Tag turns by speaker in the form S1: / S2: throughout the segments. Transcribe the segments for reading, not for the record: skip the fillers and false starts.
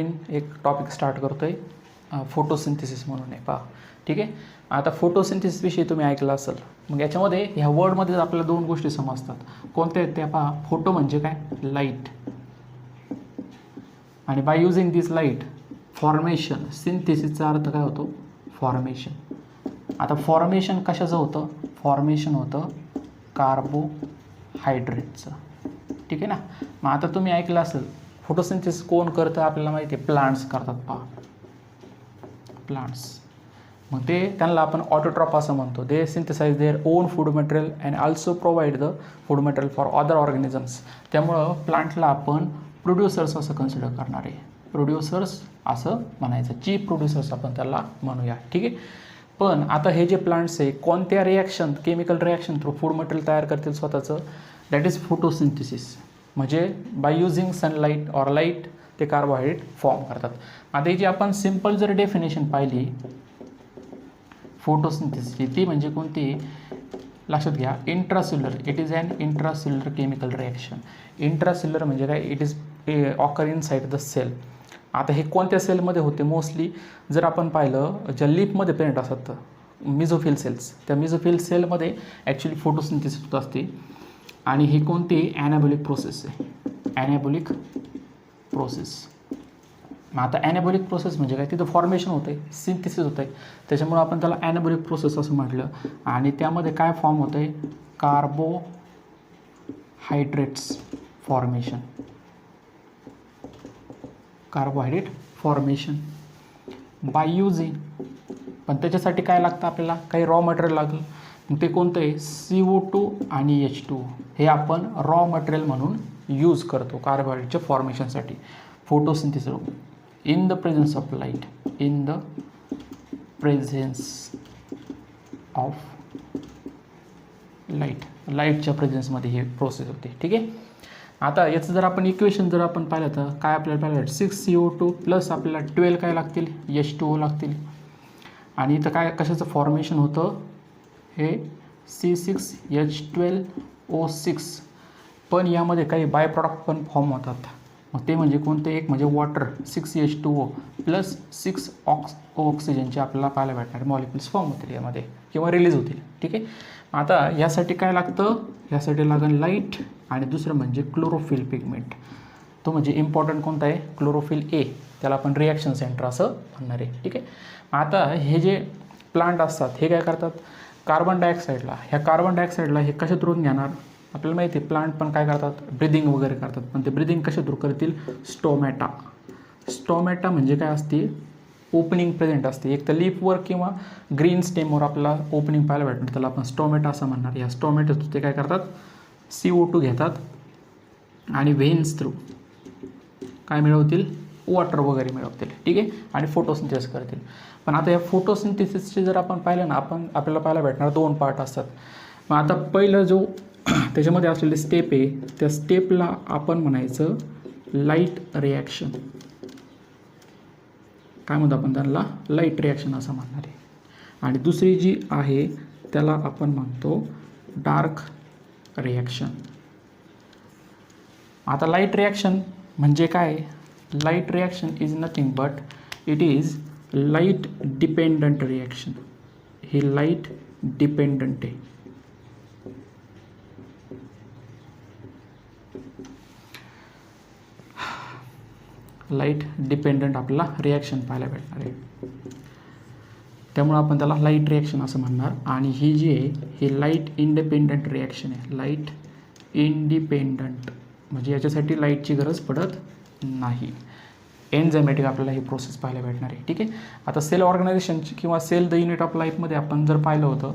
S1: एक topic start करतो आहे फोटोसिंथेसिस म्हणून आहे पहा. ठीक आहे. आता फोटोसिंथेसिसविषयी तुम्ही ऐकलं असेल. मग याच्यामध्ये ह्या वर्डमध्ये आपल्याला दोन गोष्टी समजतात. कोणत्या आहेत त्या पहा. फोटो म्हणजे काय, लाईट, आणि by using this light formation. सिंथेसिसचा अर्थ काय होतो, फॉर्मेशन. आता फॉर्मेशन कशाचं होतं, फॉर्मेशन होतं कार्बोहायड्रेटचं. ठीक आहे ना. मग आता तुम्ही ऐकलं असेल फोटोसिंथेसिस कोण करतं, आपल्याला माहिती आहे प्लांट्स करतात पहा, प्लांट्स. मग ते त्यांना आपण ऑटोट्रॉप असं म्हणतो. They synthesize their own food material and also provide the food material for other organisms. त्यामुळं प्लांटला आपण प्रोड्युसर्स असं कन्सिडर करणार आहे. प्रोड्युसर्स असं म्हणायचं, चीफ प्रोड्युसर्स आपण त्याला म्हणूया. ठीक आहे. पण आता हे जे प्लांट्स आहे कोणत्या reaction, chemical reaction through food material तयार करतील स्वतःचं, दॅट इज फोटोसिंथेसिस. म्हणजे by using sunlight or light ते कार्बोहायड्रेट फॉर्म करतात. आता ही जी आपण सिम्पल जर डेफिनेशन पाहिली फोटोसिंथेसिसची, ती म्हणजे कोणती, लक्षात घ्या, intracellular. It is an intracellular chemical reaction. Intracellular म्हणजे काय, it is occur inside the cell. आता हे कोणत्या सेलमध्ये होते, मोस्टली जर आपण पाहिलं ज्या लिपमध्ये प्रेझेंट असतात मिझोफिल सेल्स, त्या मिझोफिल सेलमध्ये ॲक्च्युली फोटोसिंथेसिस होत असते. आणि ही कोणती, ॲनाबॉलिक प्रोसेस आहे, ॲनाबॉलिक प्रोसेस. मग आता ॲनाबॉलिक प्रोसेस म्हणजे काय, तिथं फॉर्मेशन होतं आहे, सिंथेसिस होतं आहे, त्याच्यामुळं आपण त्याला ॲनाबॉलिक प्रोसेस असं म्हटलं. आणि त्यामध्ये काय फॉर्म होतं आहे, carbohydrates formation, carbohydrate formation by using. पण त्याच्यासाठी काय लागतं, आपल्याला काही रॉ मटेरियल लागलं. मग ते कोणतं आहे, CO2 आणि H2. हे आपण रॉ मटेरियल म्हणून यूज करतो कार्बोहायड्रेटच्या फॉर्मेशनसाठी. Photosynthesis in the presence of light, in the presence of light, लाईटच्या प्रेझेन्समध्ये हे प्रोसेस होते. ठीक आहे. आता याचं जर आपण इक्वेशन जर आपण पाहिलं तर काय आपल्याला पाहिलं, 6CO2 प्लस आपल्याला 12 काय लागतील, H2O लागतील. आणि इथं काय कशाचं फॉर्मेशन होतं, हे C6H12O6. पण यामध्ये काही बाय प्रॉडक्ट पण फॉर्म होतात. मग ते म्हणजे कोणते, एक म्हणजे वॉटर 6H2O प्लस 6 ऑक्सिजनचे आपल्याला पाहायला भेटणार मॉलिक्युल्स फॉर्म होतील यामध्ये किंवा रिलीज होतील. ठीक आहे. आता यासाठी काय लागतं, यासाठी लागेल लाईट, आणि दुसरं म्हणजे क्लोरोफिल पिगमेंट. तो म्हणजे इम्पॉर्टंट कोणता आहे, क्लोरोफिल ए. त्याला आपण रिॲक्शन सेंटर असं म्हणणार आहे. ठीक आहे. आता हे जे प्लांट असतात हे काय करतात, कार्बन डायऑक्साईडला, ह्या कार्बन डायऑक्साईडला हे कशा थ्रू घेणार, आपल्याला माहिती आहे प्लांट पण काय करतात, ब्रिदिंग वगैरे करतात. पण ते ब्रिदिंग कशा थ्रू करतील, स्टोमॅटा. स्टोमॅटा म्हणजे काय असते, ओपनिंग प्रेझेंट असते. एक तर लीफवर किंवा ग्रीन स्टेमवर आपल्याला ओपनिंग पाहायला भेटणार, त्याला आपण स्टोमॅटा असं म्हणणार. या स्टोमॅटा ते काय करतात, CO2 घेतात आणि व्हेन्स थ्रू काय मिळवतील, वॉटर वगैरे मिळवतील. ठीक आहे. आणि फोटोसिंथेसिस करतील. पण आता या फोटोसिंथेसिसचे जर आपण पाहिलं ना, आपल्याला पाहायला भेटणार दोन पार्ट असतात. मग आता पहिलं जो त्याच्यामध्ये असलेली स्टेप आहे, त्या स्टेपला आपण म्हणायचं लाईट रिॲक्शन. काय म्हणतो आपण त्यांना, लाईट रिॲक्शन असं म्हणणार आहे. आणि दुसरी जी आहे त्याला आपण म्हणतो डार्क रिॲक्शन. आता लाईट रिॲक्शन म्हणजे काय, light reaction is nothing but it is light dependent reaction. हे लाईट डिपेंडंट आहे. लाईट डिपेंडंट आपल्याला रिॲक्शन पाहायला भेटणार आहे. त्यामुळं आपण त्याला लाईट रिॲक्शन असं म्हणणार. आणि ही जी आहे ही लाईट इंडिपेंडंट रिॲक्शन आहे. लाईट इंडिपेंडंट म्हणजे याच्यासाठी लाईटची गरज पडत नाही. एन्झायमॅटिक आपल्याला ही प्रोसेस पाहायला भेटणार आहे. ठीक आहे. आता सेल ऑर्गनायझेशनची किंवा सेल द युनिट ऑफ लाईफमध्ये आपण जर पाहिलं होतं,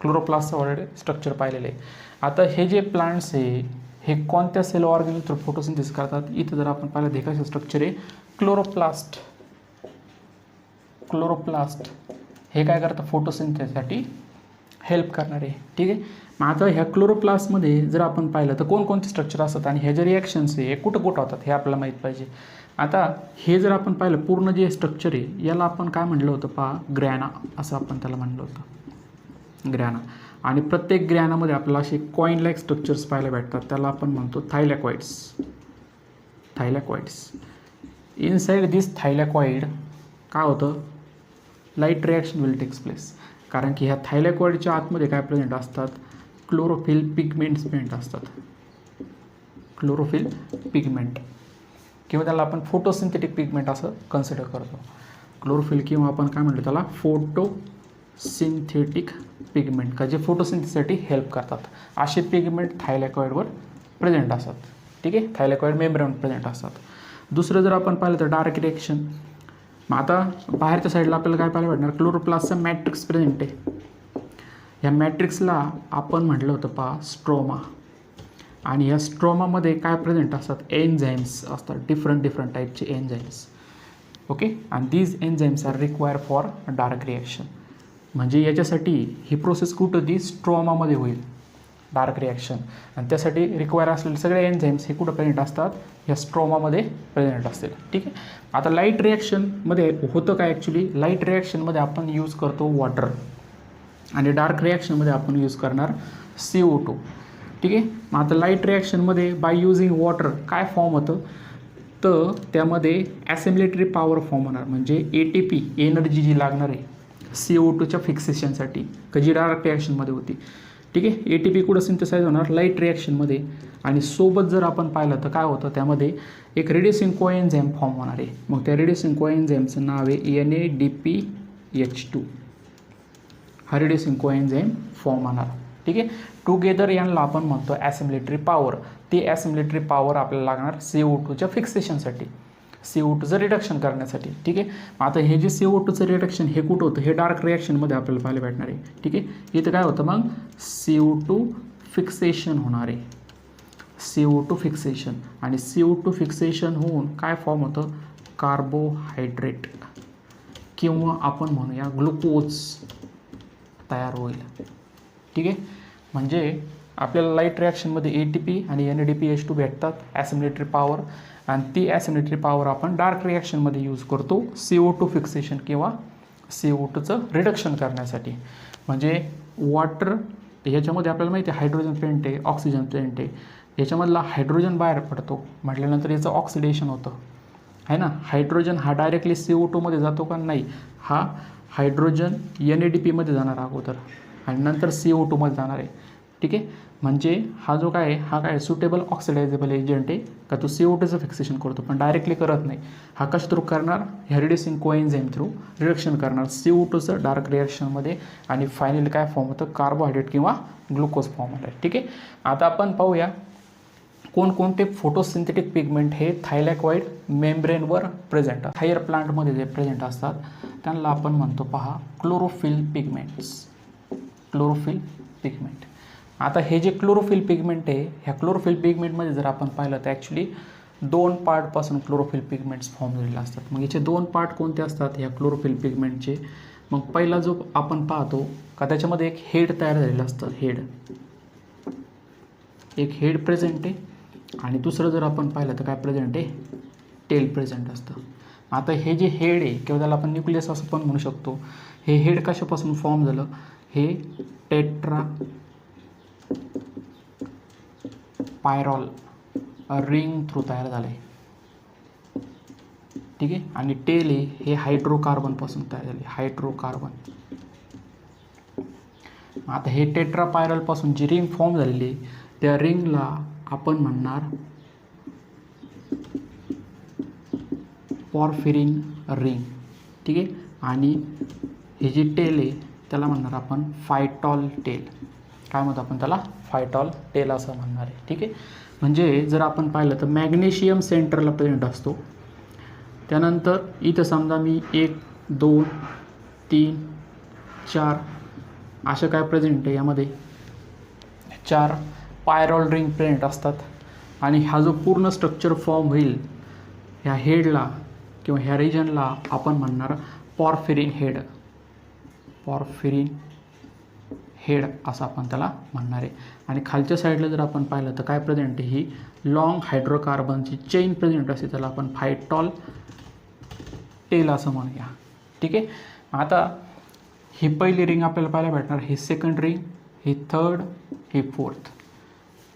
S1: क्लोरोप्लास्टचं ऑलरेडी स्ट्रक्चर पाहिलेलं आहे. आता हे जे प्लांट्स आहे हे कोणत्या सेल ऑर्गॅनिझम थ्रू फोटोसिंथेसिस करतात. इथं जर आपण पाहिलं देखायचं स्ट्रक्चर आहे क्लोरोप्लास्ट. क्लोरोप्लास्ट हे काय करतं, फोटोसिंथेसिससाठी हेल्प करणार आहे. ठीक आहे. मग आता ह्या क्लोरोप्लास्टमध्ये जर आपण पाहिलं तर कोणकोणते स्ट्रक्चर असतात आणि ह्या जे रिॲक्शन्स आहे हे कुठं कुठं होतात हे आपल्याला माहीत पाहिजे. आता हे जर आपण पाहिलं पूर्ण जे स्ट्रक्चर आहे याला आपण काय म्हणलं होतं पहा, ग्रॅना असं आपण त्याला म्हणलं होतं, ग्रॅना. आणि प्रत्येक ग्रॅनामध्ये आपल्याला असे कॉइन लाईक स्ट्रक्चर्स पाहायला भेटतात, त्याला आपण म्हणतो थायलॅकॉइड्स. थायलॅकॉइड्स इनसाइड दिस थायलॅकॉइड काय होतं, light reaction will takes place. कारण की ह्या थायलॅकॉइडच्या आतमध्ये काय प्रेझेंट असतात, क्लोरोफिल पिगमेंट्स प्रेझेंट असतात. क्लोरोफिल पिगमेंट किंवा त्याला आपण फोटोसिंथेटिक पिगमेंट असं कन्सिडर करतो. क्लोरोफिल किंवा आपण काय म्हणतो त्याला फोटोसिंथेटिक पिगमेंट का जे फोटोसिंथेसिससाठी हेल्प करतात. असे पिगमेंट थायलॅकॉइडवर प्रेझेंट असतात. ठीक आहे, थायलॅकॉइड मेम्ब्रेन प्रेझेंट असतात. दुसरं जर आपण पाहिलं तर डार्क रिॲक्शन. मग आता बाहेरच्या साईडला आपल्याला काय पाहायला भेटणार, क्लोरोप्लास्टचा मॅट्रिक्स प्रेझेंट आहे. या मॅट्रिक्सला आपण म्हटलं होतं पहा स्ट्रोमा. आणि या स्ट्रोमामध्ये काय प्रेझेंट असतात, एन्झाईम्स असतात, डिफरंट टाईपचे एन्झाईम्स. ओके, आणि these enzymes are require for dark reaction. म्हणजे याच्यासाठी ही प्रोसेस कुठं ती स्ट्रोमामध्ये होईल डार्क रिॲक्शन. आणि त्यासाठी रिक्वायर असलेले सगळे एन्झाईम्स हे कुठं प्रेझेंट असतात, या स्ट्रोमामध्ये प्रेझेंट असतील. ठीक आहे. आता लाईट रिॲक्शनमध्ये होतं काय, ॲक्च्युली लाईट रिॲक्शनमध्ये आपण यूज करतो वॉटर आणि डार्क रिॲक्शनमध्ये आपण यूज करणार CO2. ठीक आहे. मग आता लाईट रिॲक्शनमध्ये बाय युझिंग वॉटर काय फॉर्म होतं, तर त्यामध्ये ॲसिमिलेटरी पॉवर फॉर्म होणार. म्हणजे ATP एनर्जी जी लागणार आहे CO2च्या फिक्सेशनसाठी का जी डार्क रिॲक्शनमध्ये होती. ठीक आहे. ATP कुठं सिंथेसाइज होणार, लाईट रिॲक्शनमध्ये. आणि सोबत जर आपण पाहिलं तर काय होतं, त्यामध्ये एक रेड्युसिंग कोएन्झाइम फॉर्म होणार आहे. मग त्या रेड्युसिंग कोएन्झाइमचं नाव आहे NADPH2. हा रेड्युसिंग कोएन्झाइम फॉर्म होणार. ठीक आहे. टुगेदर यांना आपण म्हणतो ॲसिमिलेटरी पॉवर. ती ॲसिमिलेटरी पॉवर आपल्याला लागणार CO2च्या फिक्सेशनसाठी, CO2चं रिडक्शन करण्यासाठी. ठीक आहे. आता हे जे CO2चं रिडक्शन हे कुठं होतं, हे डार्क रिॲक्शनमध्ये आपल्याला पाहायला भेटणार आहे. ठीक आहे. इथं काय होतं मग CO2 फिक्सेशन होणार आहे, CO2 फिक्सेशन. आणि CO2 फिक्सेशन होऊन काय फॉर्म होतं, कार्बोहायड्रेट किंवा आपण म्हणूया ग्लुकोज तयार होईल. ठीक आहे. म्हणजे आपल्याला लाईट रिॲक्शनमध्ये ATP आणि NADPH2 भेटतात, ॲसिमिलेटरी पॉवर. आणि ती ॲसिमिलेटरी पॉवर आपण डार्क रिॲक्शनमध्ये यूज करतो CO2 फिक्सेशन किंवा CO2चं रिडक्शन करण्यासाठी. म्हणजे वॉटर ह्याच्यामध्ये आपल्याला माहिती आहे हायड्रोजन प्लेंट आहे, ऑक्सिजन प्लेंट आहे. याच्यामधला हायड्रोजन बाहेर पडतो म्हटल्यानंतर याचं ऑक्सिडेशन होतं आहे ना. हायड्रोजन हा डायरेक्टली CO2मध्ये जातो का, नाही. हा हायड्रोजन NADPमध्ये जाणार अगोदर आणि नंतर CO2मध्ये जाणार आहे. ठीक आहे. म्हणजे हा जो काय आहे, हा काय सुटेबल ऑक्सिडायझेबल एजंट आहे का तो CO2चं फिक्सेशन करतो, पण डायरेक्टली करत नाही. हा कशा थ्रू करणार, ह्या रिड्युसिंग कोएन्झाइम थ्रू रिडक्शन करणार CO2चं डार्क रिॲक्शनमध्ये. आणि फायनली काय फॉर्म होतं, कार्बोहायड्रेट किंवा ग्लुकोज फॉर्म होतं. ठीक आहे. आता आपण पाहूया कोणकोणते फोटोसिंथेटिक पिगमेंट हे थायलॅकॉइड मेम्ब्रेनवर प्रेझेंट असतात. हायर प्लांटमध्ये जे प्रेझेंट असतात त्यांना आपण म्हणतो पहा क्लोरोफिल पिगमेंट्स. Chlorophyll pigment. आता हे जे क्लोरोफिल पिगमेंट आहे, ह्या क्लोरोफिल पिगमेंटमध्ये जर आपण पाहिलं तर ॲक्च्युली 2 पार्टपासून क्लोरोफिल पिगमेंट्स फॉर्म झालेले असतात. मग याचे 2 पार्ट कोणते असतात ह्या क्लोरोफिल पिगमेंटचे. मग पहिला जो आपण पाहतो का त्याच्यामध्ये एक हेड तयार झालेलं असतं, एक हेड प्रेझेंट आहे. आणि दुसरं जर आपण पाहिलं तर काय प्रेझेंट आहे, टेल प्रेझेंट असतं. आता हे जे हेड आहे किंवा त्याला आपण न्यूक्लियस असं पण म्हणू शकतो. हे हेड कशापासून फॉर्म झालं, हे टेट्रा पायरॉल रिंग थ्रू तयार झालं आहे. ठीक आहे. आणि टेल हे हायड्रोकार्बनपासून तयार झाले, हायड्रोकार्बन. आता हे टेट्रा पायरॉलपासून जी रिंग फॉर्म झालेली आहे त्या रिंगला आपण म्हणणार पॉर्फिरिन रिंग. ठीक आहे. आणि हे जी टेल आहे त्याला म्हणणार आपण फायटॉल टेल. काय म्हणतो आपण त्याला, फायटॉल टेल असं म्हणणार आहे. ठीक आहे. म्हणजे जर आपण पाहिलं तर मॅग्नेशियम सेंटरला प्रेझेंट असतो. त्यानंतर इथं समजा मी 1 2 3 4 असं काय प्रेझेंट आहे, यामध्ये 4 पायरॉल रिंग प्रेझेंट असतात. आणि हा जो पूर्ण स्ट्रक्चर फॉर्म होईल ह्या हेडला किंवा ह्या रिजनला आपण म्हणणार पॉर्फिरिन हेड. पॉर्फिरिन हेड असं आपण त्याला म्हणणार आहे. आणि खालच्या साईडला जर आपण पाहिलं तर काय प्रेझेंट आहे, ही लॉंग हायड्रोकार्बनची चेन प्रेझेंट असते, त्याला आपण फायटॉल टेल असं म्हणूया. ठीक आहे. आता ही पहिली रिंग आपल्याला पाहायला भेटणार, ही सेकंड रिंग, ही थर्ड, ही फोर्थ.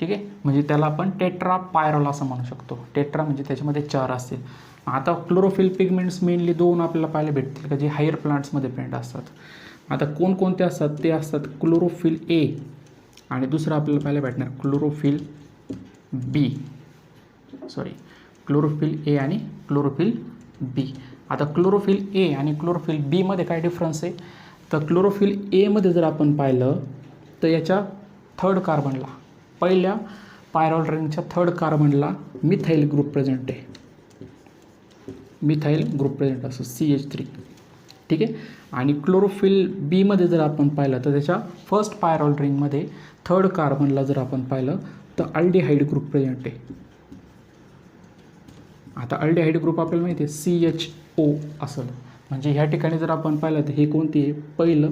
S1: ठीक आहे. म्हणजे त्याला आपण टेट्रा पायरॉल असं म्हणू शकतो. टेट्रा म्हणजे त्याच्यामध्ये 4 असतील. आता क्लोरोफिल पिगमेंट्स मेनली दोन आपल्याला पाहायला भेटतील का जे हायर प्लांट्समध्ये प्रेझेंट असतात. आता कोणकोणते असतात ते असतात क्लोरोफिल ए आणि दुसरं आपल्याला पाहायला भेटणार क्लोरोफिल बी. क्लोरोफिल ए आणि क्लोरोफिल बी. आता क्लोरोफिल ए आणि क्लोरोफिल बीमध्ये काय डिफरन्स आहे तर क्लोरोफिल एमध्ये जर आपण पाहिलं तर याच्या थर्ड कार्बनला पहिल्या पायरॉल रिंगच्या थर्ड कार्बनला मिथाईल ग्रुप प्रेझेंट आहे. मिथाईल ग्रुप प्रेझेंट असतो CH3. ठीक आहे. आणि क्लोरोफिल बीमध्ये जर आपण पाहिलं तर त्याच्या फर्स्ट पायरॉल रिंगमध्ये थर्ड कार्बनला जर आपण पाहिलं तर अल्डिहाइड ग्रुप प्रेझेंट आहे. आता अल्डिहाइड ग्रुप आपल्याला माहिती आहे CHO असेल. म्हणजे ह्या ठिकाणी जर आपण पाहिलं तर हे कोणती आहे पहिलं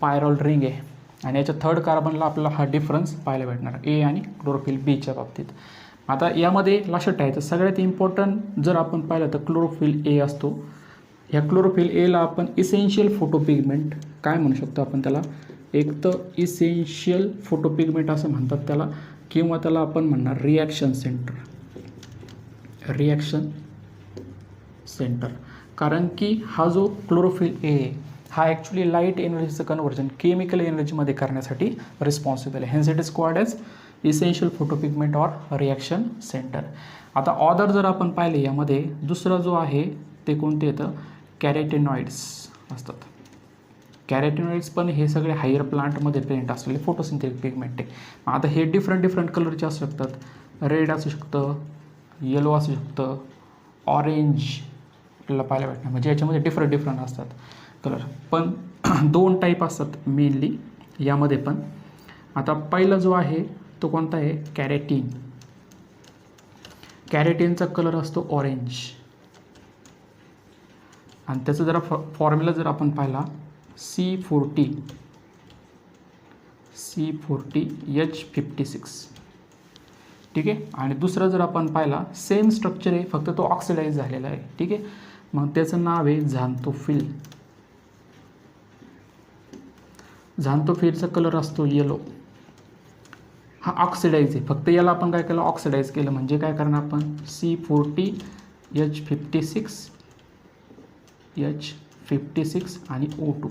S1: पायरॉल रिंग आहे आणि याच्या थर्ड कार्बनला आपल्याला हा डिफरन्स पाहायला भेटणार ए आणि क्लोरोफिल बीच्या बाबतीत. आता यामध्ये लक्षात ठेवायचं सगळ्यात इम्पॉर्टंट जर आपण पाहिलं तर क्लोरोफिल ए असतो. ह्या क्लोरोफिल एला आपण इसेन्शियल फोटोपिगमेंट काय म्हणू शकतो आपण त्याला एक तर इसेन्शियल फोटोपिगमेंट असं म्हणतात त्याला किंवा त्याला आपण म्हणणार रिॲक्शन सेंटर. कारण की हा जो क्लोरोफिल ए हा ॲक्च्युली लाईट एनर्जीचं कन्व्हर्जन केमिकल एनर्जीमध्ये करण्यासाठी रिस्पॉन्सिबल आहे. Hence it is called as essential photopigment or reaction centre. आता ऑदर जर आपण पाहिले यामध्ये दुसरा जो आहे ते कोणते येतं कॅरेटिनॉइड्स असतात. कॅरेटिनॉइड्स पण हे सगळे हायर प्लांटमध्ये प्रेझेंट असलेले फोटोसिंथेटिक पिगमेंट आहे. आता हे डिफरंट कलरचे असू शकतात. रेड असू शकतं, येलो असू शकतं, ऑरेंज आपल्याला पाहायला भेटणार म्हणजे याच्यामध्ये डिफरंट असतात कलर. पण दोन टाईप असतात मेनली यामध्ये पण. आता पहिला जो आहे तो कोणता आहे कॅरेटीन. कॅरेटीनचा कलर असतो ऑरेंज आणि त्याचा जरा फॉर्म्युला जर आपण पाहिला C40H56. ठीक आहे. आणि दुसरा जर आपण पाहिला सेम स्ट्रक्चर आहे फक्त तो ऑक्सिडाइज झालेला आहे. ठीक आहे. मग त्याचं नाव आहे झांथोफिल. झांथोफिलचा कलर असतो येलो. हा ऑक्सिडाइज आहे फक्त याला आपण काय केलं ऑक्सिडाइज केलं म्हणजे काय करणार आपण C40H56 आणि O2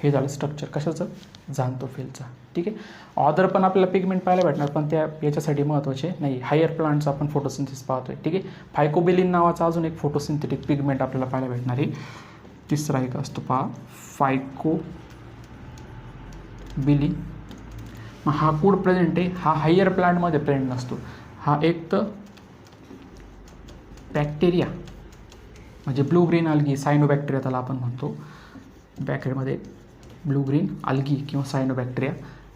S1: हे झालं स्ट्रक्चर कशाचं झांथोफिलचं. ठीक आहे. ऑदर पण आपल्याला पिगमेंट पाहायला भेटणार पण त्या याच्यासाठी महत्त्वाचे नाही. हायर प्लांट्स आपण फोटोसिंथेसिस पाहतोय. ठीक आहे. फायकोबिलिन नावाचा अजून एक फोटोसिंथेटिक पिगमेंट आपल्याला पाहायला भेटणार आहे. तिसरा एक असतो पहा फायकोबिलिन. मग हा कुठं प्रेझेंट आहे हा हायर प्लांटमध्ये प्रेझेंट नसतो. हा एक तर बॅक्टेरिया म्हणजे ब्लू ग्रीन अल्गी सायनोबॅक्टेरिया त्याला आपण म्हणतो. बॅक्टेरियामध्ये ब्लू ग्रीन अल्गी किंवा सायनोबॅक्टेरिया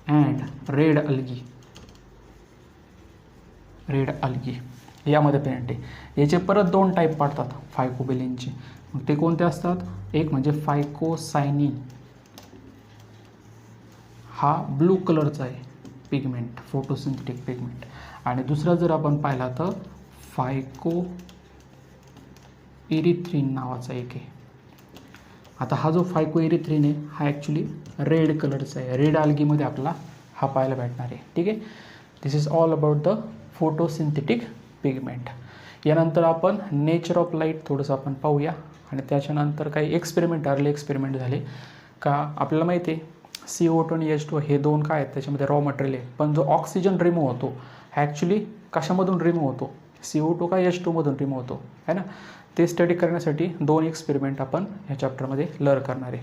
S1: अँड रेड अल्गी यामध्ये प्रेझेंट आहे. याचे परत दोन टाईप पडतात फायकोबिलिनचे. मग ते कोणते असतात एक म्हणजे फायकोसायनिन. हा ब्लू कलरचा आहे पिगमेंट फोटोसिंथेटिक पिगमेंट. आणि दुसरा जर आपण पाहिला तर फायकोइरिथ्रिन नावाचा एक आहे. आता हा जो फायकोइरिथ्रिन आहे हा ॲक्च्युली रेड कलरचा आहे. रेड अल्गीमध्ये आपला हा पाहायला भेटणार आहे. ठीक आहे. This is all about the photosynthetic pigment. यानंतर आपण नेचर ऑफ लाईट थोडंसं आपण पाहूया आणि त्याच्यानंतर काही अर्ली एक्सपेरिमेंट झाले का आपल्याला माहिती आहे CO2 आणि H2 हे दोन काय आहेत त्याच्यामध्ये रॉ मटेरियल आहे. पण जो ऑक्सिजन रिमूव्ह होतो ॲक्च्युली कशामधून रिमूव्ह होतो CO2 का H2 मधून रिमूव्ह होतो है ना. ते स्टडी करण्यासाठी दोन एक्सपेरिमेंट आपण ह्या चॅप्टरमध्ये लर्न करणार आहे.